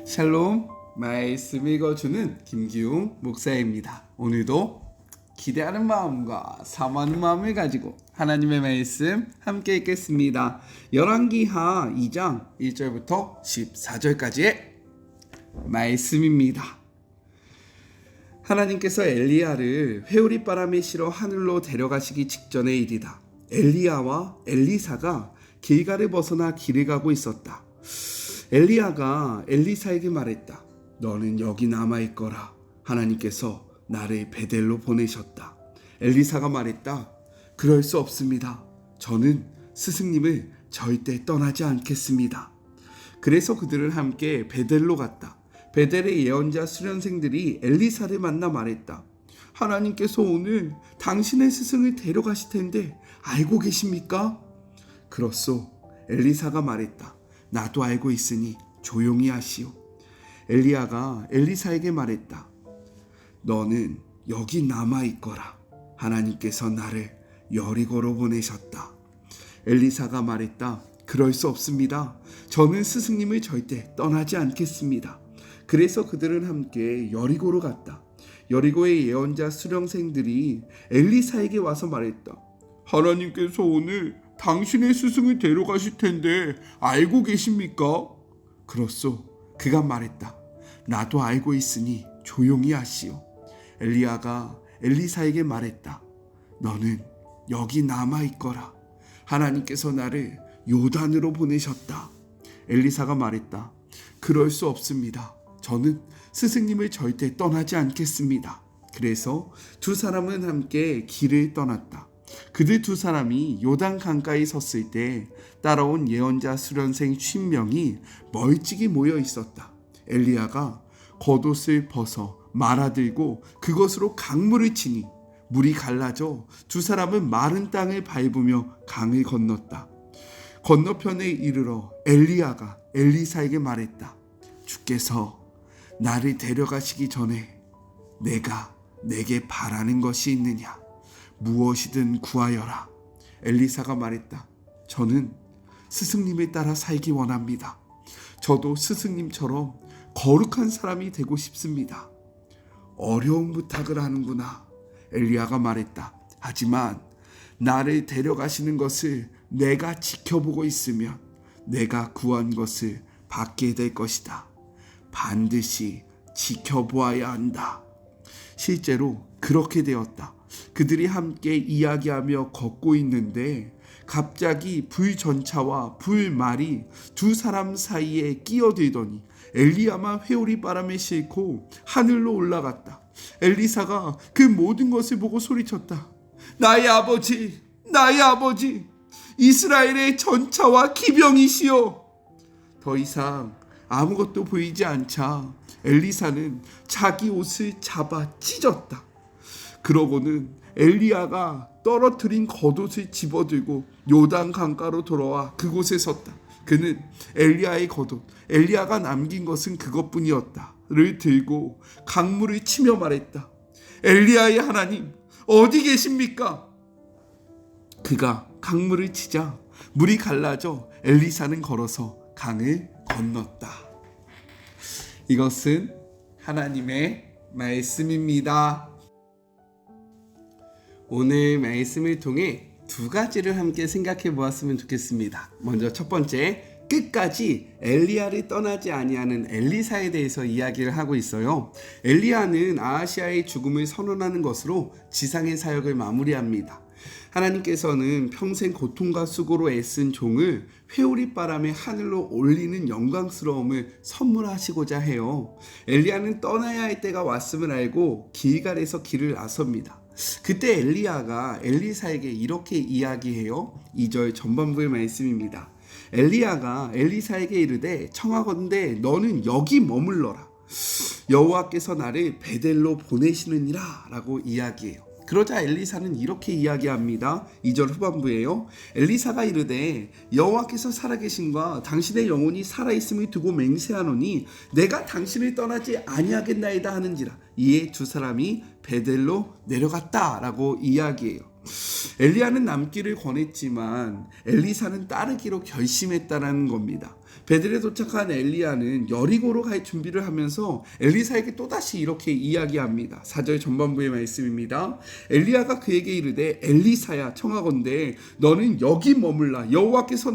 샬롬, 말씀 읽어주는 김기웅 목사입니다. 오늘도 기대하는 마음과 사모하는 마음을 가지고 하나님의 말씀 함께 읽겠습니다. 열왕기하 2장 1절부터 14절까지의 말씀입니다. 하나님께서 엘리야를 회오리바람에 실어 하늘로 데려가시기 직전의 일이다. 엘리야와 엘리사가 길갈을 벗어나 길을 가고 있었다. 엘리야가 엘리사에게 말했다. 너는 여기 남아있거라. 하나님께서 나를 베델로 보내셨다. 엘리사가 말했다. 그럴 수 없습니다. 저는 스승님을 절대 떠나지 않겠습니다. 그래서 그들은 함께 베델로 갔다. 베델의 예언자 수련생들이 엘리사를 만나 말했다. 하나님께서 오늘 당신의 스승을 데려가실 텐데 알고 계십니까? 그렇소. 엘리사가 말했다. 나도 알고 있으니 조용히 하시오. 엘리야가 엘리사에게 말했다. 너는 여기 남아있거라. 하나님께서 나를 여리고로 보내셨다. 엘리사가 말했다. 그럴 수 없습니다. 저는 스승님을 절대 떠나지 않겠습니다. 그래서 그들은 함께 여리고로 갔다. 여리고의 예언자 수령생들이 엘리사에게 와서 말했다. 하나님께서 오늘 당신의 스승을 데려가실 텐데 알고 계십니까? 그렇소. 그가 말했다. 나도 알고 있으니 조용히 하시오. 엘리야가 엘리사에게 말했다. 너는 여기 남아있거라. 하나님께서 나를 요단으로 보내셨다. 엘리사가 말했다. 그럴 수 없습니다. 저는 스승님을 절대 떠나지 않겠습니다. 그래서 두 사람은 함께 길을 떠났다. 그들 두 사람이 요단 강가에 섰을 때 따라온 예언자 수련생 50명이 멀찍이 모여 있었다. 엘리야가 겉옷을 벗어 말아들고 그것으로 강물을 치니 물이 갈라져 두 사람은 마른 땅을 밟으며 강을 건넜다. 건너편에 이르러 엘리야가 엘리사에게 말했다. 주께서 나를 데려가시기 전에 내가 내게 바라는 것이 있느냐? 무엇이든 구하여라. 엘리사가 말했다. 저는 스승님을 따라 살기 원합니다. 저도 스승님처럼 거룩한 사람이 되고 싶습니다. 어려운 부탁을 하는구나. 엘리야가 말했다. 하지만 나를 데려가시는 것을 내가 지켜보고 있으면 내가 구한 것을 받게 될 것이다. 반드시 지켜보아야 한다. 실제로 그렇게 되었다. 그들이 함께 이야기하며 걷고 있는데 갑자기 불전차와 불말이 두 사람 사이에 끼어들더니 엘리야만 회오리바람에 싣고 하늘로 올라갔다. 엘리사가 그 모든 것을 보고 소리쳤다. 나의 아버지, 나의 아버지, 이스라엘의 전차와 기병이시여. 더 이상 아무것도 보이지 않자 엘리사는 자기 옷을 잡아 찢었다. 그러고는 엘리야가 떨어뜨린 겉옷을 집어들고 요단 강가로 돌아와 그곳에 섰다. 그는 엘리야의 겉옷, 엘리야가 남긴 것은 그것뿐이었다를 들고 강물을 치며 말했다. 엘리야의 하나님, 어디 계십니까? 그가 강물을 치자 물이 갈라져 엘리사는 걸어서 강을 건넜다. 이것은 하나님의 말씀입니다. 오늘 말씀을 통해 두 가지를 함께 생각해 보았으면 좋겠습니다. 먼저 첫 번째, 끝까지 엘리야를 떠나지 아니하는 엘리사에 대해서 이야기를 하고 있어요. 엘리야는 아하시아의 죽음을 선언하는 것으로 지상의 사역을 마무리합니다. 하나님께서는 평생 고통과 수고로 애쓴 종을 회오리바람에 하늘로 올리는 영광스러움을 선물하시고자 해요. 엘리야는 떠나야 할 때가 왔음을 알고 길갈에서 길을 나섭니다. 그때 엘리야가 엘리사에게 이렇게 이야기해요. 2절 전반부의 말씀입니다. 엘리야가 엘리사에게 이르되 청하건대 너는 여기 머물러라. 여호와께서 나를 베델로 보내시느니라 라고 이야기해요. 그러자 엘리사는 이렇게 이야기합니다. 2절 후반부에요. 엘리사가 이르되 여호와께서 살아계심과 당신의 영혼이 살아있음을 두고 맹세하노니 내가 당신을 떠나지 아니하겠나이다 하는지라. 이에 두 사람이 베델로 내려갔다라고 이야기해요. 엘리야는 남기를 권했지만 엘리사는 따르기로 결심했다라는 겁니다. 베들에 도착한 엘리야는 여리고로 갈 준비를 하면서 엘리사에게 또다시 이렇게 이야기합니다. 4절 전반부의 말씀입니다. 엘리야가 그에게 이르되 엘리사야 청하건대 너는 여기 머물라 여호와께서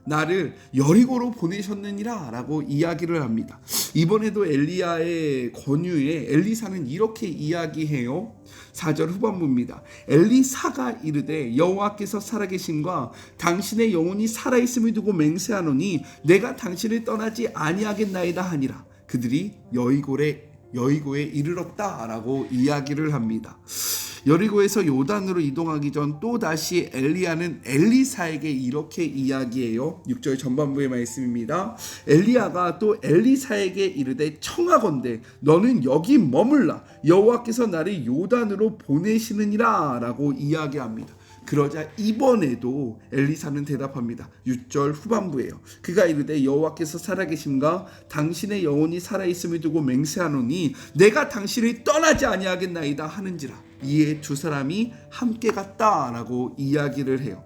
나를 여리고로 보내셨느니라 라고 이야기를 합니다. 이번에도 엘리야의 권유에 엘리사는 이렇게 이야기해요. 4절 후반부입니다. 엘리사가 이르되 여호와께서 살아계심과 당신의 영혼이 살아있음을 두고 맹세하노니 내가 당신을 떠나지 아니하겠나이다 하니라. 그들이 여리고에 이르렀다라고 이야기를 합니다. 여리고에서 요단으로 이동하기 전 또다시 엘리야는 엘리사에게 이렇게 이야기해요. 6절 전반부의 말씀입니다. 엘리야가 또 엘리사에게 이르되 청하건대 너는 여기 머물라 여호와께서 나를 요단으로 보내시느니라 라고 이야기합니다. 그러자 이번에도 엘리사는 대답합니다. 6절 후반부예요. 그가 이르되 여호와께서 살아계심과 당신의 영혼이 살아있음을 두고 맹세하노니 내가 당신을 떠나지 아니하겠나이다 하는지라. 이에 두 사람이 함께 갔다라고 이야기를 해요.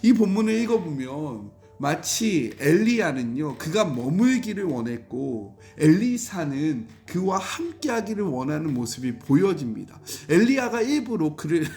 이 본문을 읽어보면 마치 엘리야는요 그가 머물기를 원했고 엘리사는 그와 함께하기를 원하는 모습이 보여집니다. 엘리야가 일부러 그를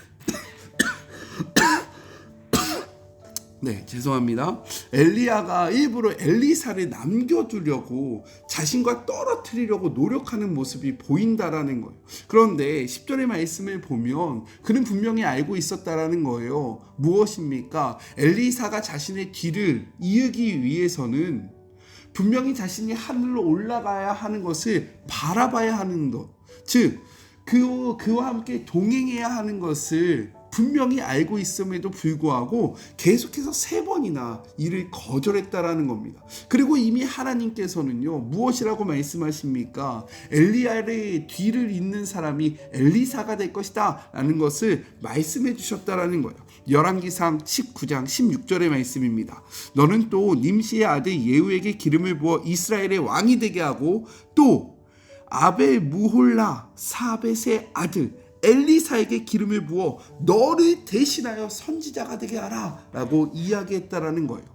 죄송합니다. 엘리야가 일부러 엘리사를 남겨두려고 자신과 떨어뜨리려고 노력하는 모습이 보인다라는 거예요. 그런데 10절의 말씀을 보면 그는 분명히 알고 있었다라는 거예요. 무엇입니까? 엘리사가 자신의 뒤를 이으기 위해서는 분명히 자신이 하늘로 올라가야 하는 것을 바라봐야 하는 것, 즉 그와 함께 동행해야 하는 것을 분명히 알고 있음에도 불구하고 계속해서 3번이나 이를 거절했다라는 겁니다. 그리고 이미 하나님께서는요 무엇이라고 말씀하십니까? 엘리야의 뒤를 잇는 사람이 엘리사가 될 것이다 라는 것을 말씀해 주셨다라는 거예요. 열왕기상 19장 16절의 말씀입니다. 너는 또 님시의 아들 예후에게 기름을 부어 이스라엘의 왕이 되게 하고 또 아벨 무홀라 사벳의 아들 엘리사에게 기름을 부어 너를 대신하여 선지자가 되게 하라 라고 이야기했다라는 거예요.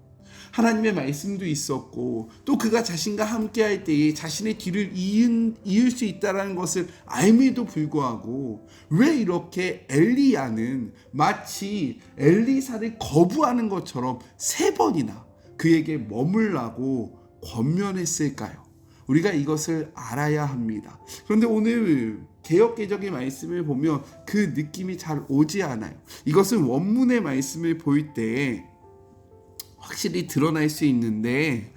하나님의 말씀도 있었고 또 그가 자신과 함께 할 때에 자신의 뒤를 이을 수 있다는 것을 알면도 불구하고 왜 이렇게 엘리야는 마치 엘리사를 거부하는 것처럼 3번이나 그에게 머물라고 권면했을까요? 우리가 이것을 알아야 합니다. 그런데 오늘 개역개정의 말씀을 보면 그 느낌이 잘 오지 않아요. 이것은 원문의 말씀을 볼 때 확실히 드러날 수 있는데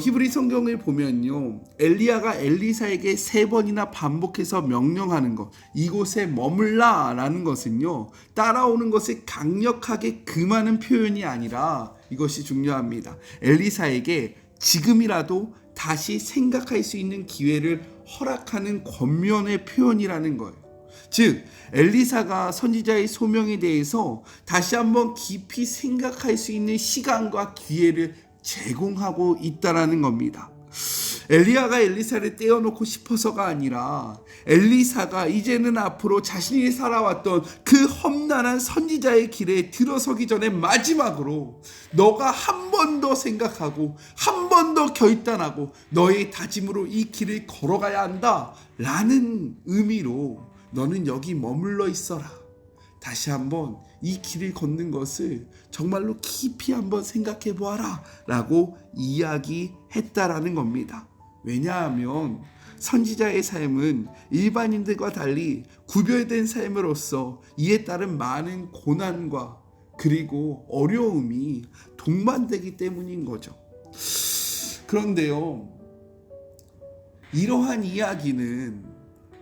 히브리 성경을 보면요 엘리야가 엘리사에게 3번이나 반복해서 명령하는 것, 이곳에 머물라 라는 것은요 따라오는 것을 강력하게 금하는 표현이 아니라 이것이 중요합니다. 엘리사에게 지금이라도 다시 생각할 수 있는 기회를 허락하는 권면의 표현이라는 거예요. 즉 엘리사가 선지자의 소명에 대해서 다시 한번 깊이 생각할 수 있는 시간과 기회를 제공하고 있다라는 겁니다. 엘리야가 엘리사를 떼어놓고 싶어서가 아니라 엘리사가 이제는 앞으로 자신이 살아왔던 그 험난한 선지자의 길에 들어서기 전에 마지막으로 너가 한 번 더 생각하고 한 번 더 결단하고 너의 다짐으로 이 길을 걸어가야 한다 라는 의미로 너는 여기 머물러 있어라. 다시 한번 이 길을 걷는 것을 정말로 깊이 한번 생각해 보아라 라고 이야기했다라는 겁니다. 왜냐하면 선지자의 삶은 일반인들과 달리 구별된 삶으로서 이에 따른 많은 고난과 그리고 어려움이 동반되기 때문인 거죠. 그런데요, 이러한 이야기는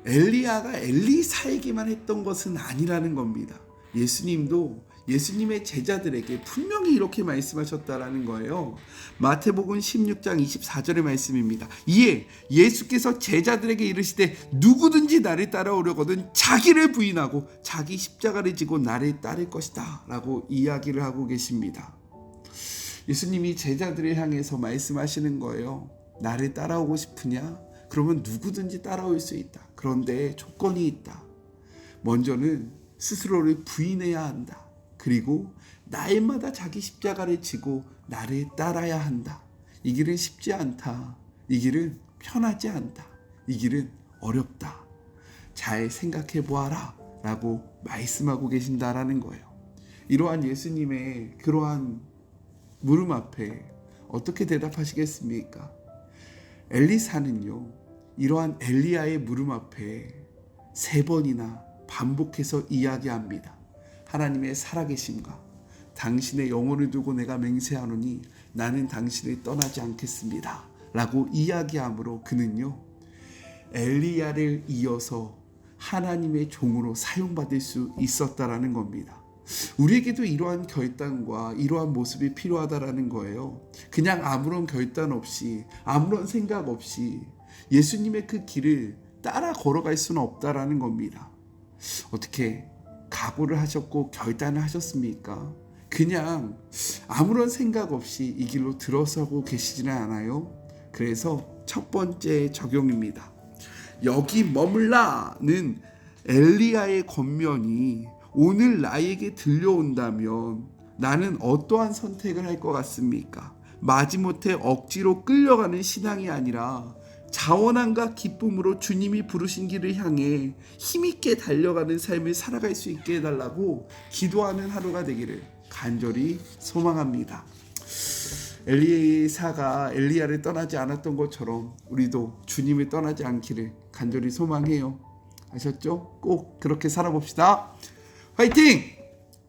엘리야가 엘리사에게만 했던 것은 아니라는 겁니다. 예수님도 예수님의 제자들에게 분명히 이렇게 말씀하셨다라는 거예요. 마태복음 16장 24절의 말씀입니다. 이에 예수께서 제자들에게 이르시되 누구든지 나를 따라오려거든 자기를 부인하고 자기 십자가를 지고 나를 따를 것이다 라고 이야기를 하고 계십니다. 예수님이 제자들을 향해서 말씀하시는 거예요. 나를 따라오고 싶으냐? 그러면 누구든지 따라올 수 있다. 그런데 조건이 있다. 먼저는 스스로를 부인해야 한다. 그리고 날마다 자기 십자가를 지고 나를 따라야 한다. 이 길은 쉽지 않다. 이 길은 편하지 않다. 이 길은 어렵다. 잘 생각해 보아라 라고 말씀하고 계신다라는 거예요. 이러한 예수님의 그러한 물음 앞에 어떻게 대답하시겠습니까? 엘리사는요, 이러한 엘리야의 물음 앞에 3번이나 반복해서 이야기합니다. 하나님의 살아계심과 당신의 영혼을 두고 내가 맹세하노니 나는 당신을 떠나지 않겠습니다 라고 이야기하므로 그는요, 엘리야를 이어서 하나님의 종으로 사용받을 수 있었다라는 겁니다. 우리에게도 이러한 결단과 이러한 모습이 필요하다라는 거예요. 그냥 아무런 결단 없이, 아무런 생각 없이 예수님의 그 길을 따라 걸어갈 수는 없다라는 겁니다. 어떻게 각오를 하셨고 결단을 하셨습니까? 그냥 아무런 생각 없이 이 길로 들어서고 계시지는 않아요. 그래서 첫 번째 적용입니다. 여기 머물라는 엘리야의 권면이 오늘 나에게 들려온다면 나는 어떠한 선택을 할 것 같습니까? 마지못해 억지로 끌려가는 신앙이 아니라 자원함과 기쁨으로 주님이 부르신 길을 향해 힘있게 달려가는 삶을 살아갈 수 있게 해달라고 기도하는 하루가 되기를 간절히 소망합니다. 엘리사가 엘리야를 떠나지 않았던 것처럼 우리도 주님을 떠나지 않기를 간절히 소망해요. 아셨죠? 꼭 그렇게 살아봅시다. 화이팅!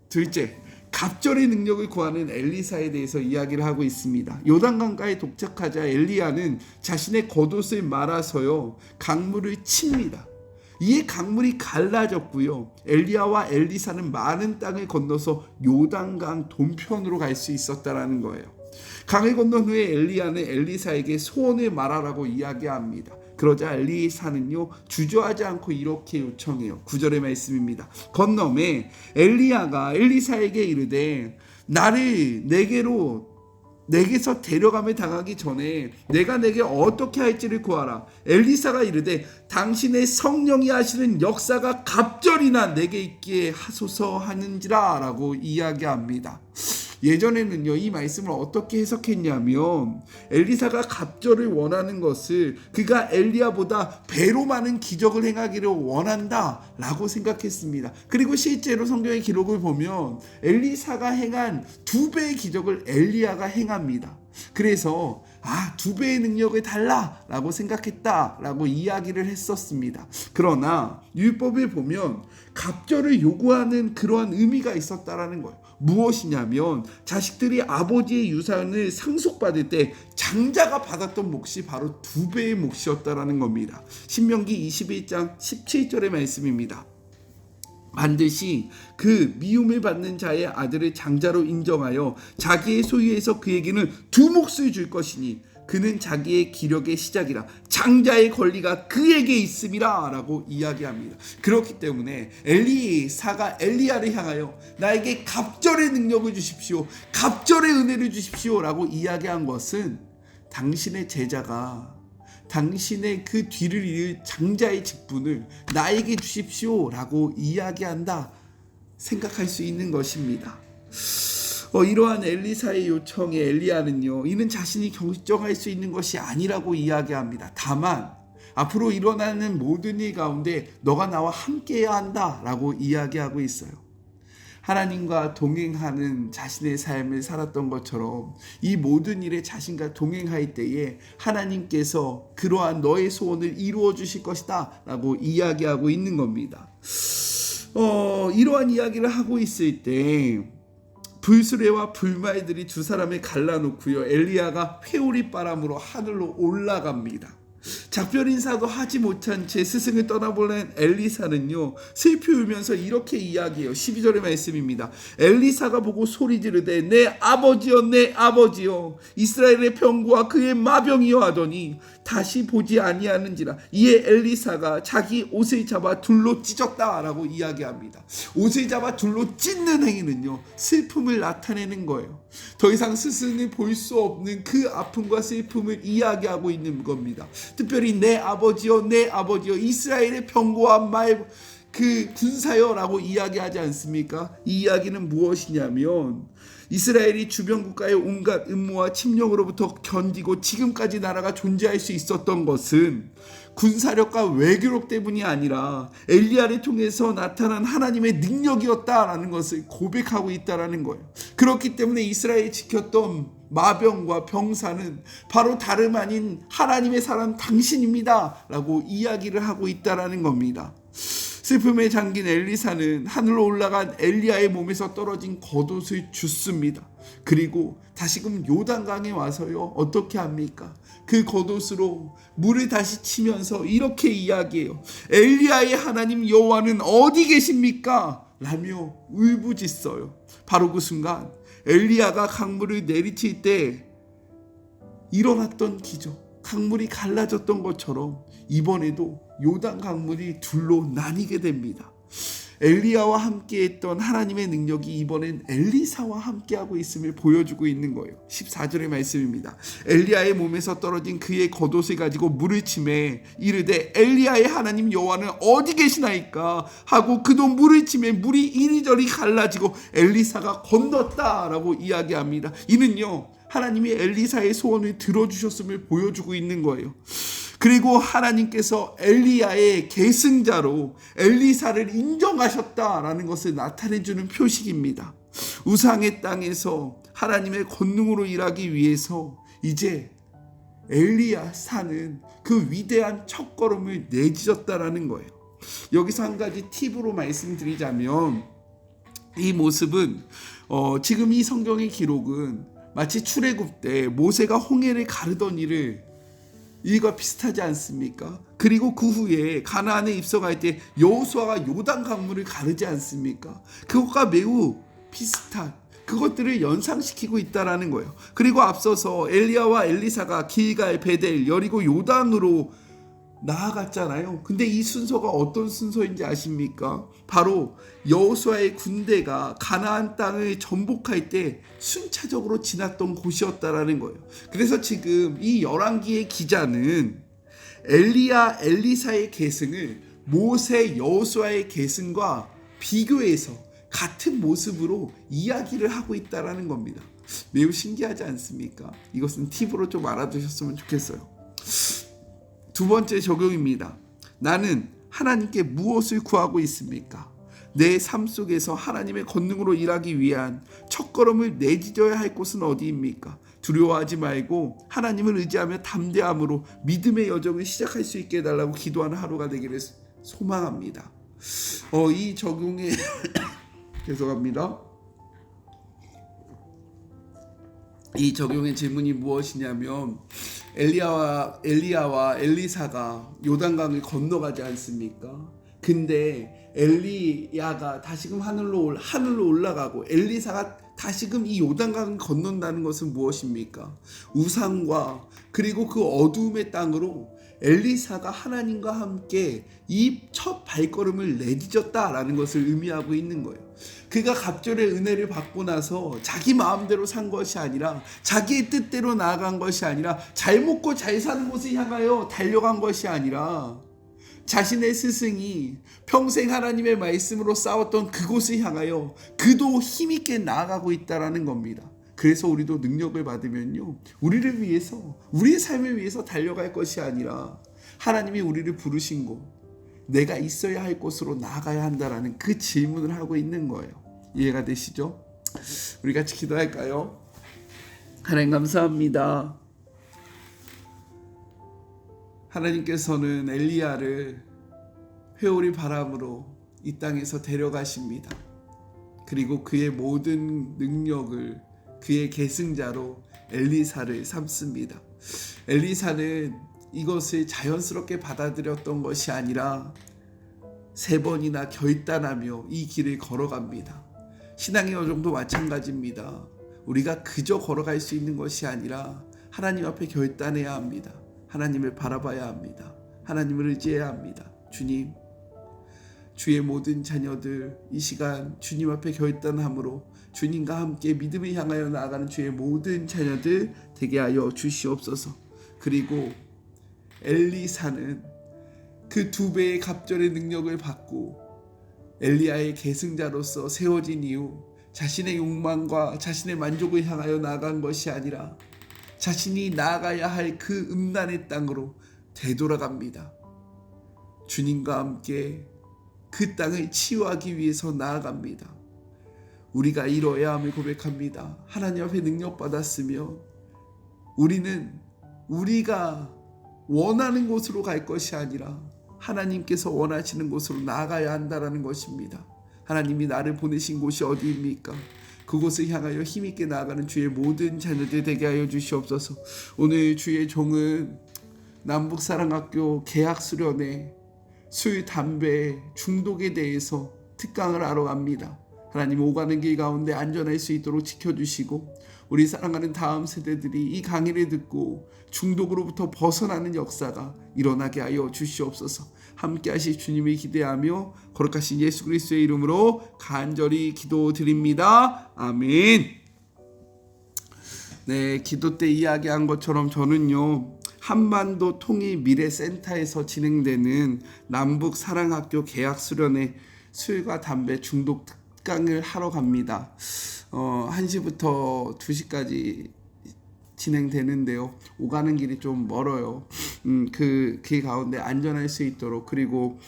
둘째, 갑절의 능력을 구하는 엘리사에 대해서 이야기를 하고 있습니다. 요단강가에 도착하자 엘리야는 자신의 겉옷을 말아서요, 강물을 칩니다. 이에 강물이 갈라졌고요, 엘리야와 엘리사는 많은 땅을 건너서 요단강 동편으로 갈 수 있었다라는 거예요. 강을 건넌 후에 엘리야는 엘리사에게 소원을 말하라고 이야기합니다. 그러자 엘리사는요, 주저하지 않고 이렇게 요청해요. 9절의 말씀입니다. 건너매 엘리야가 엘리사에게 이르되 나를 내게서 데려감을 당하기 전에 내가 내게 어떻게 할지를 구하라. 엘리사가 이르되 당신의 성령이 하시는 역사가 갑절이나 내게 있게 하소서 하는지라 라고 이야기합니다. 예전에는요, 이 말씀을 어떻게 해석했냐면 엘리사가 갑절을 원하는 것을 그가 엘리야보다 배로 많은 기적을 행하기를 원한다 라고 생각했습니다. 그리고 실제로 성경의 기록을 보면 엘리사가 행한 2배의 기적을 엘리야가 행합니다. 그래서 2배의 능력을 달라 라고 생각했다 라고 이야기를 했었습니다. 그러나 율법을 보면 갑절을 요구하는 그러한 의미가 있었다라는 거예요. 무엇이냐면 자식들이 아버지의 유산을 상속받을 때 장자가 받았던 몫이 바로 2배의 몫이었다라는 겁니다. 신명기 21장 17절의 말씀입니다. 반드시 그 미움을 받는 자의 아들을 장자로 인정하여 자기의 소유에서 그에게는 2몫을 줄 것이니 그는 자기의 기력의 시작이라 장자의 권리가 그에게 있음이라 라고 이야기합니다. 그렇기 때문에 엘리사가 엘리야를 향하여 나에게 갑절의 능력을 주십시오, 갑절의 은혜를 주십시오 라고 이야기한 것은 당신의 제자가 당신의 그 뒤를 이을 장자의 직분을 나에게 주십시오 라고 이야기한다 생각할 수 있는 것입니다. 이러한 엘리사의 요청에 엘리야는요, 이는 자신이 결정할 수 있는 것이 아니라고 이야기합니다. 다만 앞으로 일어나는 모든 일 가운데 너가 나와 함께해야 한다 라고 이야기하고 있어요. 하나님과 동행하는 자신의 삶을 살았던 것처럼 이 모든 일에 자신과 동행할 때에 하나님께서 그러한 너의 소원을 이루어 주실 것이다 라고 이야기하고 있는 겁니다. 이러한 이야기를 하고 있을 때 불수레와 불말들이 2사람을 갈라놓고요, 엘리야가 회오리 바람으로 하늘로 올라갑니다. 작별 인사도 하지 못한 채 스승을 떠나보낸 엘리사는요, 슬피 울면서 이렇게 이야기해요. 12절의 말씀입니다. 엘리사가 보고 소리 지르되 내 아버지여 내 아버지여 이스라엘의 병과 그의 마병이여 하더니 다시 보지 아니하는지라. 이에 엘리사가 자기 옷을 잡아 둘로 찢었다라고 이야기합니다. 옷을 잡아 둘로 찢는 행위는요, 슬픔을 나타내는 거예요. 더 이상 스승을 볼 수 없는 그 아픔과 슬픔을 이야기하고 있는 겁니다. 특별히 내 아버지여 이스라엘의 병고와 그 군사여라고 이야기하지 않습니까? 이 이야기는 무엇이냐면 이스라엘이 주변 국가의 온갖 음모와 침략으로부터 견디고 지금까지 나라가 존재할 수 있었던 것은 군사력과 외교력 때문이 아니라 엘리야를 통해서 나타난 하나님의 능력이었다라는 것을 고백하고 있다라는 거예요. 그렇기 때문에 이스라엘이 지켰던 마병과 병사는 바로 다름 아닌 하나님의 사람 당신입니다 라고 이야기를 하고 있다라는 겁니다. 슬픔에 잠긴 엘리사는 하늘로 올라간 엘리야의 몸에서 떨어진 겉옷을 줍습니다. 그리고 다시금 요단강에 와서요 어떻게 합니까? 그 겉옷으로 물을 다시 치면서 이렇게 이야기해요. 엘리야의 하나님 여호와는 어디 계십니까? 라며 울부짖어요. 바로 그 순간 엘리야가 강물을 내리칠 때 일어났던 기적, 강물이 갈라졌던 것처럼 이번에도 요단 강물이 둘로 나뉘게 됩니다. 엘리야와 함께했던 하나님의 능력이 이번엔 엘리사와 함께하고 있음을 보여주고 있는 거예요. 14절의 말씀입니다. 엘리야의 몸에서 떨어진 그의 겉옷을 가지고 물을 치매 이르되 엘리야의 하나님 여호와는 어디 계시나이까 하고 그도 물을 치매 물이 이리저리 갈라지고 엘리사가 건넜다라고 이야기합니다. 이는요 하나님이 엘리사의 소원을 들어주셨음을 보여주고 있는 거예요. 그리고 하나님께서 엘리야의 계승자로 엘리사를 인정하셨다라는 것을 나타내주는 표식입니다. 우상의 땅에서 하나님의 권능으로 일하기 위해서 이제 엘리야사는 그 위대한 첫걸음을 내딛었다라는 거예요. 여기서 한 가지 팁으로 말씀드리자면 이 모습은 지금 이 성경의 기록은 마치 출애굽 때 모세가 홍해를 가르던 일과 비슷하지 않습니까? 그리고 그 후에 가나안에 입성할 때 여호수아가 요단 강물을 가르지 않습니까? 그것과 매우 비슷한 그것들을 연상시키고 있다라는 거예요. 그리고 앞서서 엘리야와 엘리사가 길갈, 베델, 여리고, 요단으로 나아갔잖아요. 근데 이 순서가 어떤 순서인지 아십니까? 바로 여호수아의 군대가 가나안 땅을 정복할 때 순차적으로 지났던 곳이었다라는 거예요. 그래서 지금 이 열왕기의 기자는 엘리야, 엘리사의 계승을 모세, 여호수아의 계승과 비교해서 같은 모습으로 이야기를 하고 있다라는 겁니다. 매우 신기하지 않습니까? 이것은 팁으로 좀 알아두셨으면 좋겠어요. 두 번째 적용입니다. 나는 하나님께 무엇을 구하고 있습니까? 내 삶 속에서 하나님의 권능으로 일하기 위한 첫걸음을 내딛어야 할 곳은 어디입니까? 두려워하지 말고 하나님을 의지하며 담대함으로 믿음의 여정을 시작할 수 있게 해달라고 기도하는 하루가 되기를 소망합니다. 이 적용에 죄송합니다. 이 적용의 질문이 무엇이냐면 엘리야와 엘리사가 요단강을 건너가지 않습니까? 근데 엘리야가 다시금 하늘로 올라가고 엘리사가 다시금 이 요단강을 건넌다는 것은 무엇입니까? 우상과 그리고 그 어두움의 땅으로 엘리사가 하나님과 함께 이 첫 발걸음을 내딛었다라는 것을 의미하고 있는 거예요. 그가 갑절의 은혜를 받고 나서 자기 마음대로 산 것이 아니라 자기의 뜻대로 나아간 것이 아니라 잘 먹고 잘 사는 곳을 향하여 달려간 것이 아니라 자신의 스승이 평생 하나님의 말씀으로 싸웠던 그곳을 향하여 그도 힘있게 나아가고 있다라는 겁니다. 그래서 우리도 능력을 받으면요 우리를 위해서 우리의 삶을 위해서 달려갈 것이 아니라 하나님이 우리를 부르신 곳 내가 있어야 할 곳으로 나아가야 한다라는 그 질문을 하고 있는 거예요. 이해가 되시죠? 우리 같이 기도할까요? 하나님 감사합니다. 하나님께서는 엘리야를 회오리 바람으로 이 땅에서 데려가십니다. 그리고 그의 모든 능력을 그의 계승자로 엘리사를 삼습니다. 엘리사는 이것을 자연스럽게 받아들였던 것이 아니라 3번이나 결단하며 이 길을 걸어갑니다. 신앙의 여정도 마찬가지입니다. 우리가 그저 걸어갈 수 있는 것이 아니라 하나님 앞에 결단해야 합니다. 하나님을 바라봐야 합니다. 하나님을 의지해야 합니다. 주님, 주의 모든 자녀들 이 시간 주님 앞에 결단함으로 주님과 함께 믿음을 향하여 나아가는 주의 모든 자녀들 되게 하여 주시옵소서. 그리고 엘리사는 그 2배의 갑절의 능력을 받고 엘리야의 계승자로서 세워진 이후 자신의 욕망과 자신의 만족을 향하여 나아간 것이 아니라 자신이 나아가야 할 그 음란의 땅으로 되돌아갑니다. 주님과 함께 그 땅을 치유하기 위해서 나아갑니다. 우리가 이뤄야 함을 고백합니다. 하나님 앞에 능력받았으며 우리는 우리가 원하는 곳으로 갈 것이 아니라 하나님께서 원하시는 곳으로 나아가야 한다는 것입니다. 하나님이 나를 보내신 곳이 어디입니까? 그곳을 향하여 힘있게 나아가는 주의 모든 자녀들 되게 하여 주시옵소서. 오늘 주의 종은 남북사랑학교 개학 수련회 술, 담배, 중독에 대해서 특강을 하러 갑니다. 하나님 오가는 길 가운데 안전할 수 있도록 지켜주시고 우리 사랑하는 다음 세대들이 이 강의를 듣고 중독으로부터 벗어나는 역사가 일어나게 하여 주시옵소서. 함께 하실 주님을 기대하며 거룩하신 예수 그리스도의 이름으로 간절히 기도드립니다. 아멘. 네, 기도 때 이야기한 것처럼 저는요 한반도 통일 미래센터에서 진행되는 남북 사랑학교 개학 수련회 술과 담배 중독 특강을 하러 갑니다. 1시부터 2시까지 진행되는데요. 오가는 길이 좀 멀어요. 그 길 가운데 안전할 수 있도록 그리고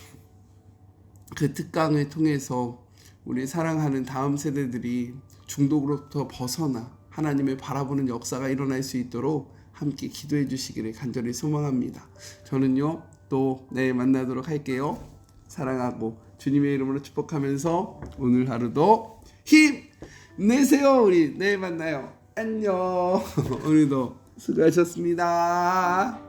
그 특강을 통해서 우리 사랑하는 다음 세대들이 중독으로부터 벗어나 하나님을 바라보는 역사가 일어날 수 있도록 함께 기도해 주시기를 간절히 소망합니다. 저는요 또 내일 만나도록 할게요. 사랑하고 주님의 이름으로 축복하면서 오늘 하루도 힘내세요. 우리 내일 만나요. 안녕. 오늘도 수고하셨습니다.